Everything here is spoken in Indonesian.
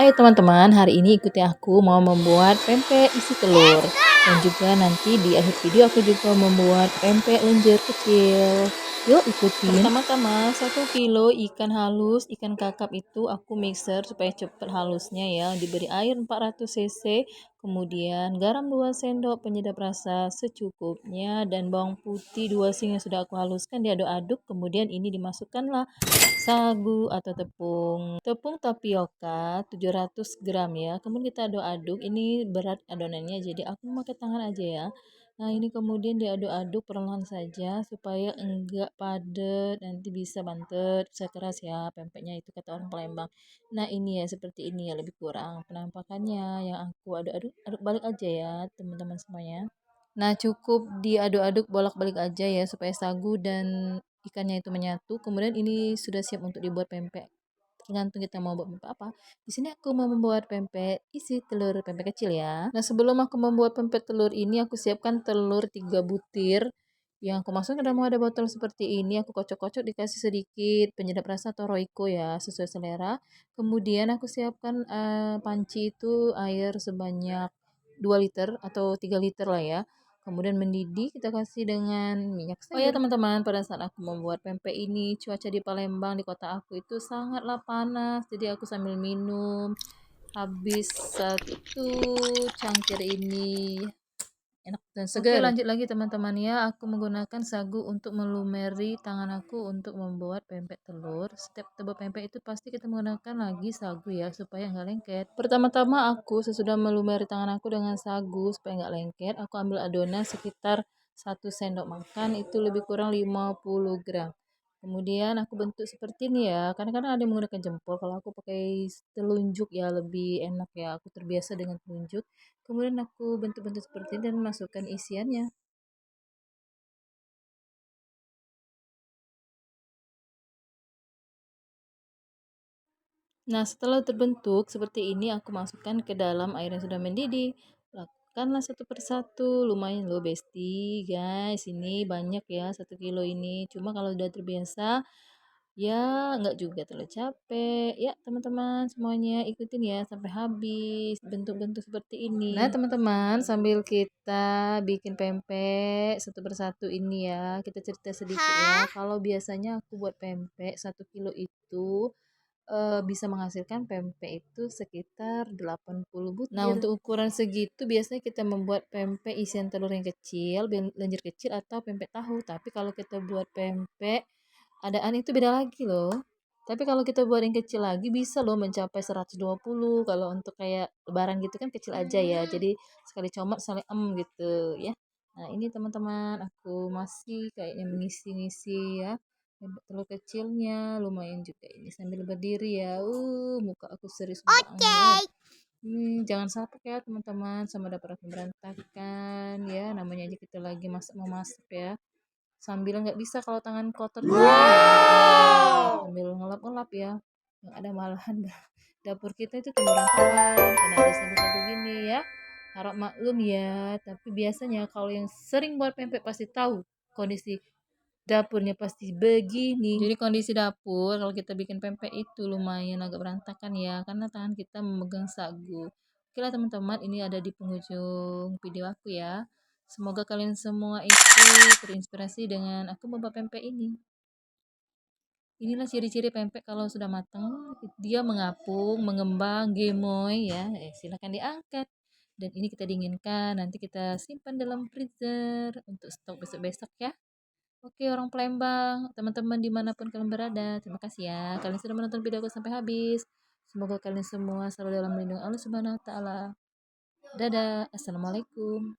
Ayo teman-teman, hari ini ikuti aku mau membuat pempek isi telur. Dan juga nanti di akhir video aku juga membuat pempek lenjer kecil. Yuk ikutin. Pertama-tama 1 kilo ikan halus, ikan kakap itu aku mixer supaya cepat halusnya ya. Diberi air 400 cc, kemudian garam 2 sendok, penyedap rasa secukupnya, dan bawang putih 2 sing yang sudah aku haluskan diaduk-aduk. Kemudian ini dimasukkanlah sagu atau tepung tapioka 700 gram ya. Kemudian kita aduk-aduk, ini berat adonannya jadi aku pakai tangan aja ya. Nah ini kemudian diaduk-aduk perlahan saja supaya enggak padat, nanti bisa bantet, bisa keras ya pempeknya, itu kata orang Palembang. Nah ini ya seperti ini ya lebih kurang penampakannya, yang aku aduk-aduk aduk balik aja ya teman-teman semuanya. Nah, cukup diaduk-aduk bolak-balik aja ya supaya sagu dan ikannya itu menyatu. Kemudian ini sudah siap untuk dibuat pempek. Tergantung kita mau buat pempek apa. Di sini aku mau membuat pempek isi telur, pempek kecil ya. Nah, sebelum aku membuat pempek telur ini, aku siapkan telur 3 butir. Yang aku masukkan ke dalam wadah botol seperti ini, aku kocok-kocok, dikasih sedikit penyedap rasa atau roiko ya, sesuai selera. Kemudian aku siapkan panci itu air sebanyak 2 liter atau 3 liter lah ya. Kemudian mendidih, kita kasih dengan minyak sayur. Oh ya teman-teman, pada saat aku membuat pempek ini, cuaca di Palembang, di kota aku itu sangatlah panas. Jadi aku sambil minum habis satu cangkir ini, enak dan segar. Oke, lanjut lagi teman-teman ya. Aku menggunakan sagu untuk melumeri tangan aku untuk membuat pempek telur. Setiap tebal pempek itu pasti kita menggunakan lagi sagu ya, supaya nggak lengket. Pertama-tama aku sesudah melumeri tangan aku dengan sagu supaya nggak lengket, aku ambil adonan sekitar 1 sendok makan, itu lebih kurang 50 gram. Kemudian aku bentuk seperti ini ya. Kadang-kadang ada yang menggunakan jempol. Kalau aku pakai telunjuk ya lebih enak ya. Aku terbiasa dengan telunjuk. Kemudian aku bentuk-bentuk seperti ini dan masukkan isiannya. Nah, setelah terbentuk seperti ini, aku masukkan ke dalam air yang sudah mendidih. Lakukanlah satu persatu. Lumayan loh, Besti. Guys, ini banyak ya 1 kilo ini. Cuma kalau udah terbiasa, ya nggak juga terlalu capek. Ya, teman-teman semuanya ikutin ya sampai habis bentuk-bentuk seperti ini. Nah, teman-teman, sambil kita bikin pempek satu persatu ini ya, kita cerita sedikit ya. Kalau biasanya aku buat pempek 1 kilo itu bisa menghasilkan pempek itu sekitar 80 butir. Nah, untuk ukuran segitu biasanya kita membuat pempek isian telur yang kecil, lenjer kecil atau pempek tahu. Tapi kalau kita buat pempek adaan itu beda lagi loh. Tapi kalau kita buat yang kecil lagi bisa loh mencapai 120. Kalau untuk kayak lebaran gitu kan kecil aja ya. Jadi sekali comot sekali gitu ya. Nah, ini teman-teman aku masih kayaknya mengisi-ngisi ya. Telur kecilnya lumayan juga ini sambil berdiri ya. Muka aku serius banget. Jangan sampai ya teman-teman sama dapur aku berantakan ya. Namanya aja kita lagi masak ya. Sambil nggak bisa kalau tangan kotor juga. Sambil ngelap-ngelap ya. Yang ada malahan dapur kita itu berantakan karena ada sabu-sabu gini ya. Harap maklum ya. Tapi biasanya kalau yang sering buat pempek pasti tahu kondisi dapurnya pasti begini. Jadi kondisi dapur kalau kita bikin pempek itu lumayan agak berantakan ya, karena tangan kita memegang sagu. Oke lah teman-teman, ini ada di penghujung video aku ya. Semoga kalian semua itu terinspirasi dengan aku membuat pempek ini. Inilah ciri-ciri pempek kalau sudah matang, dia mengapung, mengembang, gemoy ya. Silakan diangkat. Dan ini kita dinginkan, nanti kita simpan dalam freezer untuk stok besok-besok ya. Oke, orang Palembang, teman-teman dimanapun kalian berada, terima kasih ya. Kalian sudah menonton video aku sampai habis. Semoga kalian semua selalu dalam lindungan Allah Subhanahu wa Ta'ala. Dadah, assalamualaikum.